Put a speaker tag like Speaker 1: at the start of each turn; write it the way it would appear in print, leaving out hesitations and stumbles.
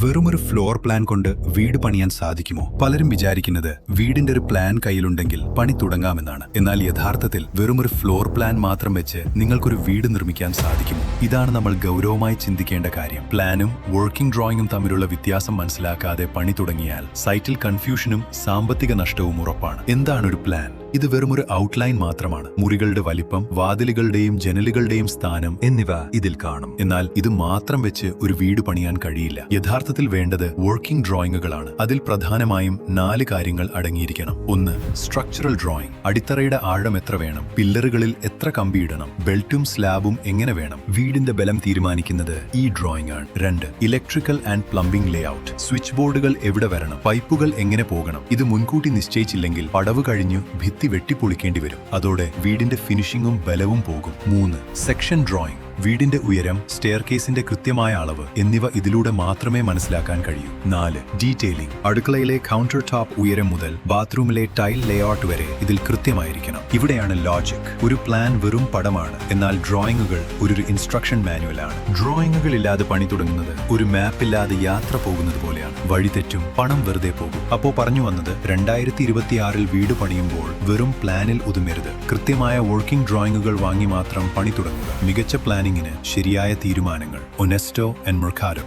Speaker 1: വെറുമൊരു floor plan കൊണ്ട് വീട് പണിയാൻ സാധിക്കുമോ? പലരും വിചാരിക്കുന്നത് വീടിന്റെ ഒരു പ്ലാൻ കയ്യിലുണ്ടെങ്കിൽ പണി തുടങ്ങാമെന്നാണ്. എന്നാൽ യഥാർത്ഥത്തിൽ വെറുമൊരു ഫ്ലോർ പ്ലാൻ മാത്രം വെച്ച് നിങ്ങൾക്കൊരു വീട് നിർമ്മിക്കാൻ സാധിക്കുമോ? ഇതാണ് നമ്മൾ ഗൗരവമായി ചിന്തിക്കേണ്ട കാര്യം. പ്ലാനും വർക്കിംഗ് ഡ്രോയിങ്ങും തമ്മിലുള്ള വ്യത്യാസം മനസ്സിലാക്കാതെ പണി തുടങ്ങിയാൽ സൈറ്റിൽ കൺഫ്യൂഷനും സാമ്പത്തിക നഷ്ടവും ഉറപ്പാണ്. എന്താണ് ഒരു പ്ലാൻ? ഇത് വെറുമൊരു ഔട്ട്ലൈൻ മാത്രമാണ്. മുറികളുടെ വലിപ്പം, വാതിലുകളുടെയും ജനലുകളുടെയും സ്ഥാനം എന്നിവ ഇതിൽ കാണും. എന്നാൽ ഇത് മാത്രം വെച്ച് ഒരു വീട് പണിയാൻ കഴിയില്ല. യഥാർത്ഥത്തിൽ വേണ്ടത് വർക്കിംഗ് ഡ്രോയിങ്ങുകളാണ്. അതിൽ പ്രധാനമായും 4 കാര്യങ്ങൾ അടങ്ങിയിരിക്കണം. 1. Structural drawing. അടിത്തറയുടെ ആഴം എത്ര വേണം, പില്ലറുകളിൽ എത്ര കമ്പി ഇടണം, ബെൽറ്റും സ്ലാബും എങ്ങനെ വേണം, വീടിന്റെ ബലം തീരുമാനിക്കുന്നത് ഈ ഡ്രോയിങ് ആണ്. 2. Electrical and plumbing layout. Switch ബോർഡുകൾ എവിടെ വരണം, പൈപ്പുകൾ എങ്ങനെ പോകണം, ഇത് മുൻകൂട്ടി നിശ്ചയിച്ചില്ലെങ്കിൽ പടവ് കഴിഞ്ഞു ഭിത്തി വെട്ടിപ്പൊളിക്കേണ്ടി വരും. അതോടെ വീടിന്റെ ഫിനിഷിംഗും ബലവും പോകും. 3. Section drawing. വീടിന്റെ ഉയരം, സ്റ്റെയർ കേസിന്റെ കൃത്യമായ അളവ് എന്നിവ ഇതിലൂടെ മാത്രമേ മനസ്സിലാക്കാൻ കഴിയൂ. 4. ഡീറ്റെയിലിംഗ്. അടുക്കളയിലെ കൗണ്ടർ ടോപ്പ് ഉയരം മുതൽ ബാത്റൂമിലെ ടൈൽ ലേഔട്ട് വരെ ഇതിൽ കൃത്യമായിരിക്കണം. ഇവിടെയാണ് ലോജിക്. ഒരു പ്ലാൻ വെറും പടമാണ്, എന്നാൽ ഡ്രോയിങ്ങുകൾ ഒരു ഇൻസ്ട്രക്ഷൻ മാനുവലാണ്. ഡ്രോയിങ്ങുകൾ ഇല്ലാതെ പണി തുടങ്ങുന്നത് ഒരു മാപ്പ് ഇല്ലാതെ യാത്ര പോകുന്നത് പോലെയാണ്. വഴിതെറ്റും, പണം വെറുതെ പോകും. അപ്പോ പറഞ്ഞു വന്നത് 2026 വീട് പണിയുമ്പോൾ വെറും പ്ലാനിൽ ഒതുങ്ങരുത്. കൃത്യമായ വർക്കിംഗ് ഡ്രോയിങ്ങുകൾ വാങ്ങി മാത്രം പണി തുടങ്ങുക. മികച്ച പ്ലാനിങ്ങിന് ശരിയായ തീരുമാനങ്ങൾ. ഒനെസ്റ്റോ ആൻഡ് മെർക്കാഡോ.